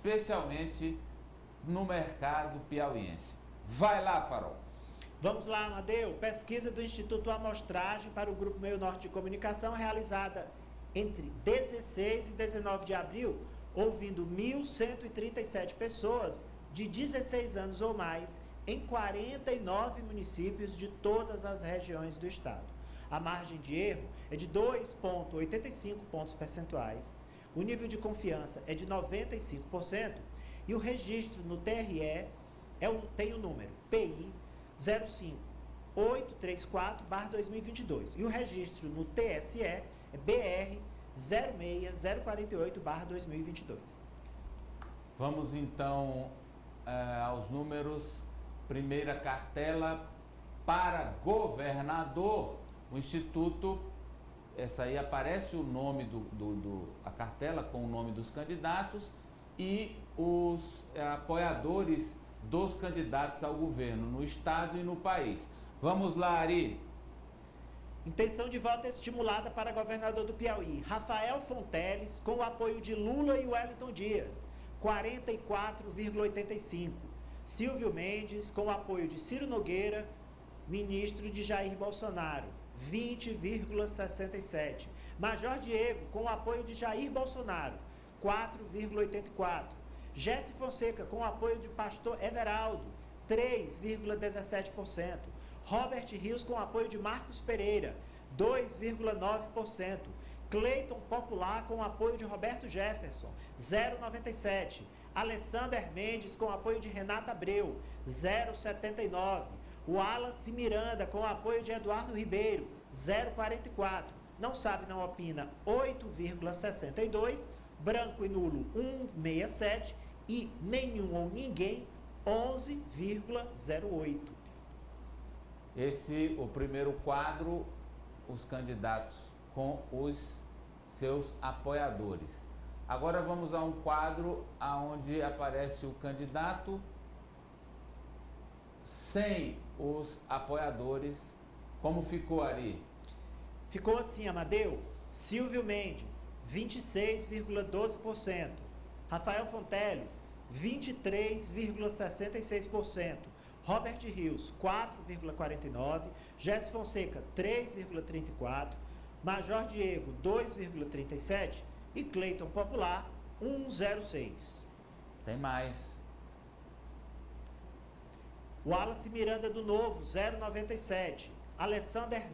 especialmente no mercado piauiense. Vai lá, Farol. Vamos lá, Amadeu. Pesquisa do Instituto Amostragem para o Grupo Meio Norte de Comunicação, realizada entre 16 e 19 de abril, ouvindo 1.137 pessoas de 16 anos ou mais em 49 municípios de todas as regiões do estado. A margem de erro é de 2,85 pontos percentuais, o nível de confiança é de 95% e o registro no TRE tem o número PI 05834/2022 e o registro no TSE é BR 06048/2022. Vamos então aos números. Primeira cartela para governador. O Instituto, essa aí aparece o nome a cartela com o nome dos candidatos e os apoiadores dos candidatos ao governo no estado e no país. Vamos lá, Ari. Intenção de voto estimulada para governador do Piauí, Rafael Fonteles, com o apoio de Lula e Wellington Dias, 44,85. Silvio Mendes, com o apoio de Ciro Nogueira, ministro de Jair Bolsonaro, 20,67. Major Diego, com o apoio de Jair Bolsonaro, 4,84. Jesse Fonseca, com o apoio de Pastor Everaldo, 3,17%. Robert Rios, com o apoio de Marcos Pereira, 2,9%. Cleiton Popular, com o apoio de Roberto Jefferson, 0,97%. Alessander Mendes, com o apoio de Renata Abreu, 0,79%. Wallace Miranda, com o apoio de Eduardo Ribeiro, 0,44%. Não sabe, não opina, 8,62%. Branco e nulo, 1,67%. E nenhum ou ninguém, 11,08%. O primeiro quadro, os candidatos com os seus apoiadores. Agora vamos a um quadro onde aparece o candidato sem os apoiadores. Como ficou, Ari? Ficou assim, Amadeu. Silvio Mendes, 26,12%. Rafael Fonteles, 23,66%. Robert Rios, 4,49%. Jesse Fonseca, 3,34%. Major Diego, 2,37%. E Cleiton Popular, 1,06%. Tem mais. Wallace Miranda do Novo, 0,97%. Alessander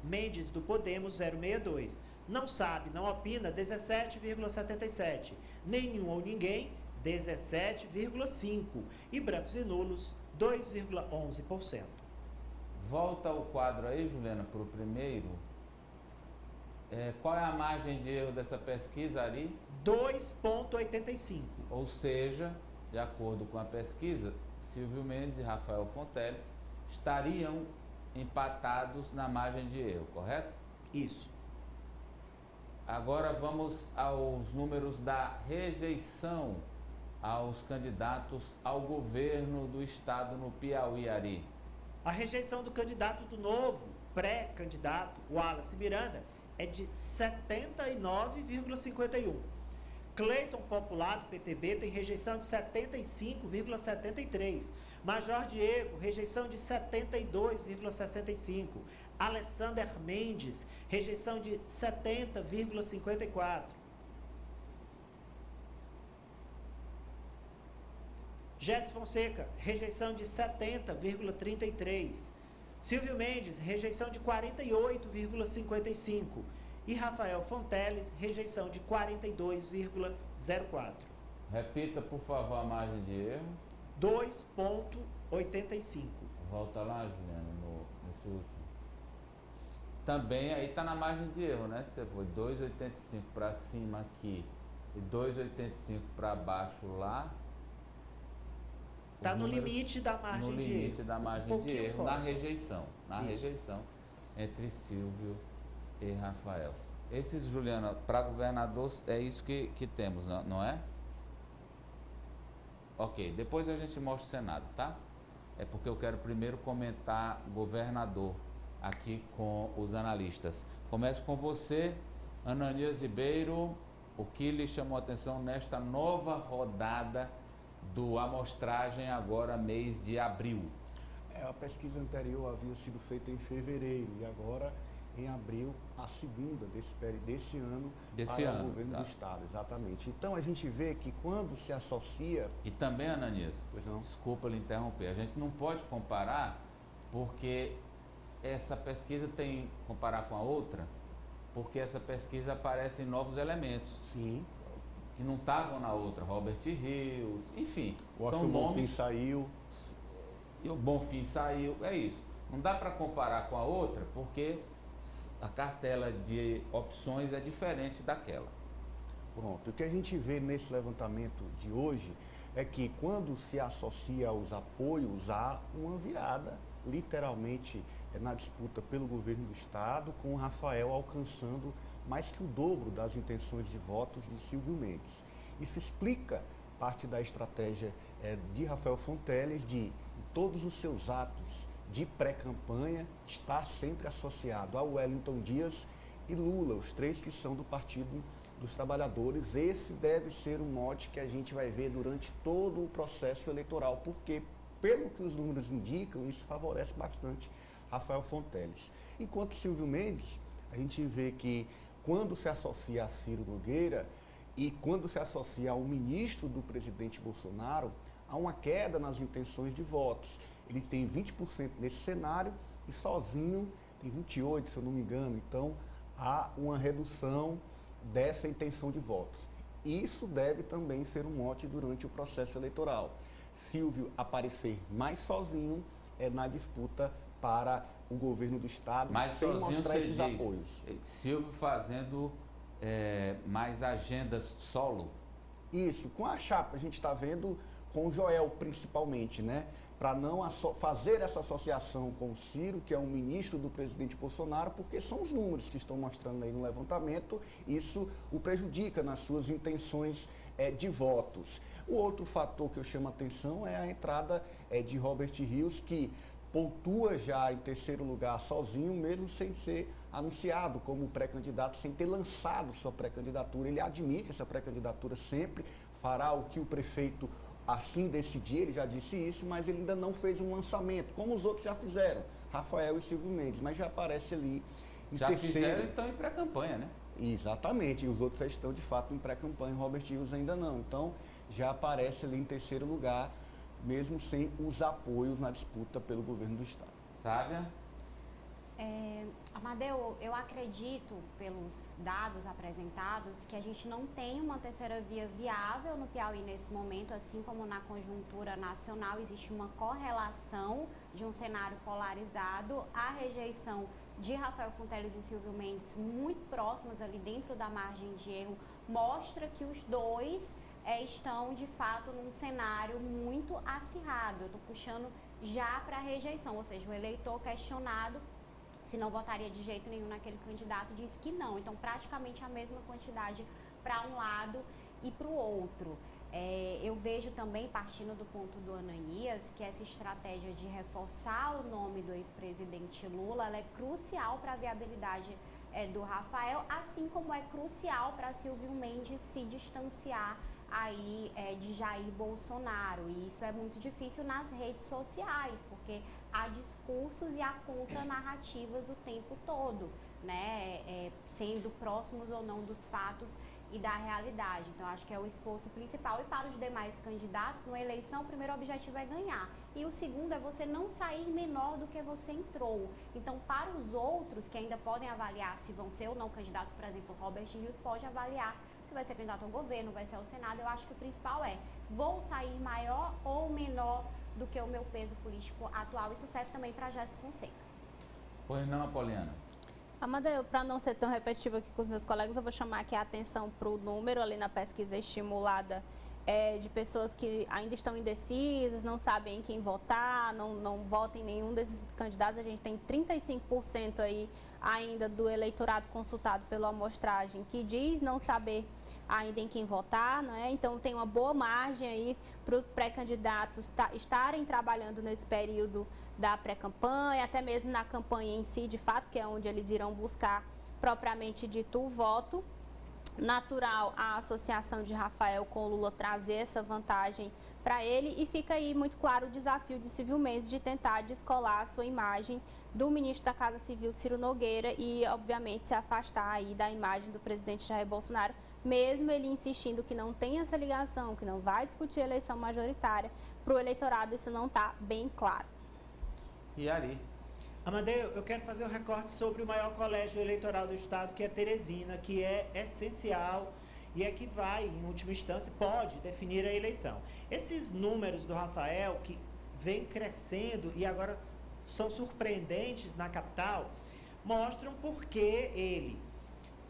Mendes do Podemos, 0,62%. Não sabe, não opina, 17,77%. Nenhum ou ninguém, 17,5%. E brancos e nulos, 2,11%. Volta o quadro aí, Juliana, para o primeiro. Qual é a margem de erro dessa pesquisa, Ari? 2,85%. Ou seja, de acordo com a pesquisa, Silvio Mendes e Rafael Fonteles estariam empatados na margem de erro, correto? Isso. Agora vamos aos números da rejeição aos candidatos ao governo do estado no Piauí, Ari. A rejeição do candidato do Novo, pré-candidato, Wallace Miranda, é de 79,51%. Cleiton Popular, do PTB, tem rejeição de 75,73%. Major Diego, rejeição de 72,65%. Alessander Mendes, rejeição de 70,54%. Jesse Fonseca, rejeição de 70,33%. Silvio Mendes, rejeição de 48,55%. E Rafael Fonteles, rejeição de 42,04%. Repita, por favor, a margem de erro. 2,85%. Volta lá, Juliana, nesse último. Também aí está na margem de erro, né? Se você foi 2,85 para cima aqui e 2,85 para baixo lá. Está no limite da margem de erro. No limite da margem de erro, na rejeição. Na Isso. rejeição entre Silvio e Rafael. Esses, Juliana, para governador é isso que temos, não é? Ok, depois a gente mostra o Senado, tá? É porque eu quero primeiro comentar governador aqui com os analistas. Começo com você, Ananias Ribeiro. O que lhe chamou a atenção nesta nova rodada do amostragem agora mês de abril? A pesquisa anterior havia sido feita em fevereiro e agora em abril, a segunda desse ano para o governo do Estado, exatamente. Então a gente vê que quando se associa... E também, Ananias, pois não? Desculpa lhe interromper, a gente não pode comparar porque essa pesquisa tem comparar com a outra, porque essa pesquisa aparece em novos elementos. Sim. Que não estavam na outra, Robert Rios, enfim. O Astor Bonfim saiu. E o Bonfim saiu, é isso. Não dá para comparar com a outra porque a cartela de opções é diferente daquela. Pronto. O que a gente vê nesse levantamento de hoje é que quando se associa aos apoios, há uma virada, literalmente, na disputa pelo governo do Estado, com o Rafael alcançando mais que o dobro das intenções de votos de Silvio Mendes. Isso explica parte da estratégia de Rafael Fonteles de, em todos os seus atos de pré-campanha, estar sempre associado a Wellington Dias e Lula, os três que são do Partido dos Trabalhadores. Esse deve ser um mote que a gente vai ver durante todo o processo eleitoral, porque, pelo que os números indicam, isso favorece bastante Rafael Fonteles. Enquanto Silvio Mendes, a gente vê que quando se associa a Ciro Nogueira e quando se associa ao ministro do presidente Bolsonaro, há uma queda nas intenções de votos. Ele tem 20% nesse cenário e sozinho tem 28%, se eu não me engano. Então, há uma redução dessa intenção de votos. Isso deve também ser um mote durante o processo eleitoral. Silvio aparecer mais sozinho na disputa para o governo do Estado, mais sem mostrar esses apoios. Silvio fazendo mais agendas solo? Isso, com a chapa, a gente está vendo com o Joel principalmente, né? Para não fazer essa associação com o Ciro, que é um ministro do presidente Bolsonaro, porque são os números que estão mostrando aí no levantamento, isso o prejudica nas suas intenções de votos. O outro fator que eu chamo a atenção é a entrada de Robert Rios, que pontua já em terceiro lugar sozinho, mesmo sem ser anunciado como pré-candidato, sem ter lançado sua pré-candidatura. Ele admite essa pré-candidatura sempre, fará o que o prefeito assim decidir, ele já disse isso, mas ele ainda não fez um lançamento, como os outros já fizeram, Rafael e Silvio Mendes, mas já aparece ali em já terceiro. Já fizeram então em pré-campanha, né? Exatamente, e os outros já estão de fato em pré-campanha, Robert Rios ainda não, então já aparece ali em terceiro lugar, mesmo sem os apoios na disputa pelo governo do Estado. Sávia? Amadeu, eu acredito, pelos dados apresentados, que a gente não tem uma terceira via viável no Piauí nesse momento, assim como na conjuntura nacional existe uma correlação de um cenário polarizado, a rejeição de Rafael Fonteles e Silvio Mendes muito próximas ali dentro da margem de erro, mostra que os dois estão de fato num cenário muito acirrado. Eu estou puxando já para a rejeição, ou seja, o eleitor questionado se não votaria de jeito nenhum naquele candidato, diz que não. Então, praticamente a mesma quantidade para um lado e para o outro. Eu vejo também, partindo do ponto do Ananias, que essa estratégia de reforçar o nome do ex-presidente Lula, ela é crucial para a viabilidade do Rafael, assim como é crucial para Silvio Mendes se distanciar aí de Jair Bolsonaro. E isso é muito difícil nas redes sociais, porque há discursos e há contranarrativas o tempo todo, né? Sendo próximos ou não dos fatos e da realidade. Então, acho que é o esforço principal. E para os demais candidatos, numa eleição, o primeiro objetivo é ganhar. E o segundo é você não sair menor do que você entrou. Então, para os outros, que ainda podem avaliar se vão ser ou não candidatos, por exemplo, Robert Rios pode avaliar se vai ser candidato ao governo, vai ser ao Senado. Eu acho que o principal vou sair maior ou menor do que o meu peso político atual. Isso serve também para Jéssica Fonseca. Pois não, Apoliana? Amadeu, para não ser tão repetitiva aqui com os meus colegas, eu vou chamar aqui a atenção para o número ali na pesquisa estimulada de pessoas que ainda estão indecisas, não sabem em quem votar, não votam em nenhum desses candidatos. A gente tem 35% aí ainda do eleitorado consultado pela amostragem que diz não saber ainda em quem votar, né? Então tem uma boa margem aí para os pré-candidatos estarem trabalhando nesse período da pré-campanha, até mesmo na campanha em si, de fato, que é onde eles irão buscar propriamente dito o voto. natural a associação de Rafael com Lula trazer essa vantagem para ele, e fica aí muito claro o desafio de Silvio Mendes de tentar descolar a sua imagem do ministro da Casa Civil, Ciro Nogueira, e obviamente se afastar aí da imagem do presidente Jair Bolsonaro, mesmo ele insistindo que não tem essa ligação, que não vai discutir a eleição majoritária. Para o eleitorado isso não está bem claro. E Ari? Amadeu, eu quero fazer um recorte sobre o maior colégio eleitoral do estado, que é Teresina, que é essencial e é que vai, em última instância, pode definir a eleição. Esses números do Rafael, que vem crescendo e agora são surpreendentes na capital, mostram porque ele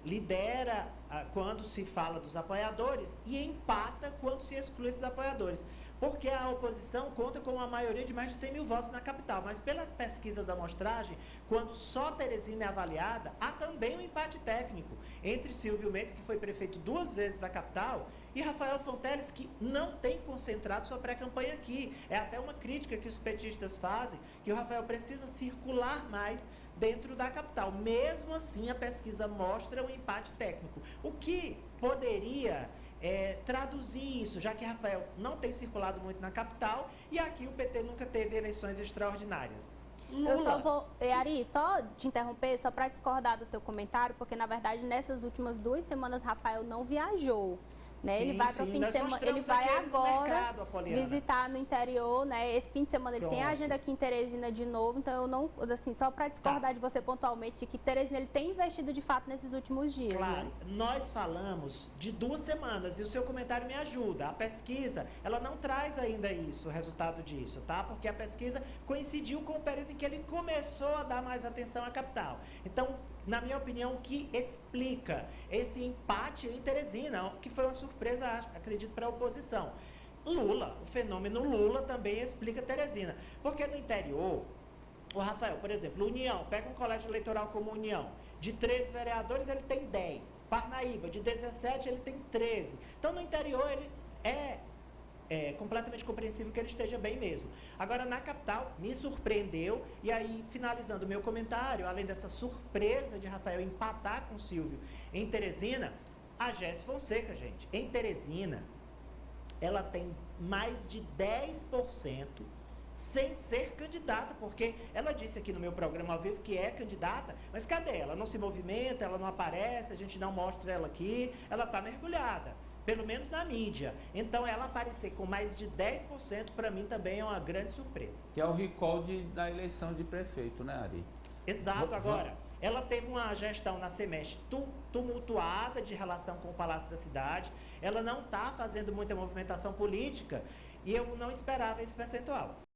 lidera quando se fala dos apoiadores e empata quando se exclui esses apoiadores. Porque a oposição conta com uma maioria de mais de 100 mil votos na capital. Mas pela pesquisa da amostragem, quando só Teresina é avaliada, há também um empate técnico entre Silvio Mendes, que foi prefeito 2 vezes da capital, e Rafael Fonteles, que não tem concentrado sua pré-campanha aqui. É até uma crítica que os petistas fazem, que o Rafael precisa circular mais dentro da capital. Mesmo assim, a pesquisa mostra um empate técnico. O que poderia traduzir isso, já que Rafael não tem circulado muito na capital e aqui o PT nunca teve eleições extraordinárias. Lula. Eu só vou, Ari, só te interromper, só para discordar do teu comentário, porque na verdade nessas últimas 2 semanas Rafael não viajou. Né? Sim, ele vai para o fim de semana, ele vai agora visitar no interior, né? Esse fim de semana ele tem a agenda aqui em Teresina de novo, então eu não, assim, só para discordar de você pontualmente, de que Teresina ele tem investido de fato nesses últimos dias. Claro, né? Nós falamos de 2 semanas e o seu comentário me ajuda. A pesquisa, ela não traz ainda isso, o resultado disso, tá? Porque a pesquisa coincidiu com o período em que ele começou a dar mais atenção à capital. Então, na minha opinião, o que explica esse empate em Teresina, que foi uma surpresa, acredito, para a oposição. Lula, o fenômeno Lula também explica Teresina. Porque no interior, o Rafael, por exemplo, União, pega um colégio eleitoral como União, de 13 vereadores ele tem 10. Parnaíba, de 17 ele tem 13. Então no interior ele é completamente compreensível que ele esteja bem mesmo. Agora, na capital, me surpreendeu, e aí, finalizando o meu comentário, além dessa surpresa de Rafael empatar com o Silvio em Teresina, a Jéssica Fonseca, gente, em Teresina, ela tem mais de 10% sem ser candidata, porque ela disse aqui no meu programa ao vivo que é candidata, mas cadê? Ela não se movimenta, ela não aparece, a gente não mostra ela aqui, ela está mergulhada. Pelo menos na mídia. Então, ela aparecer com mais de 10%, para mim, também é uma grande surpresa. Que é o recall da eleição de prefeito, né, Ari? Exato. Agora, ela teve uma gestão na semestre tumultuada de relação com o Palácio da Cidade. Ela não está fazendo muita movimentação política e eu não esperava esse percentual.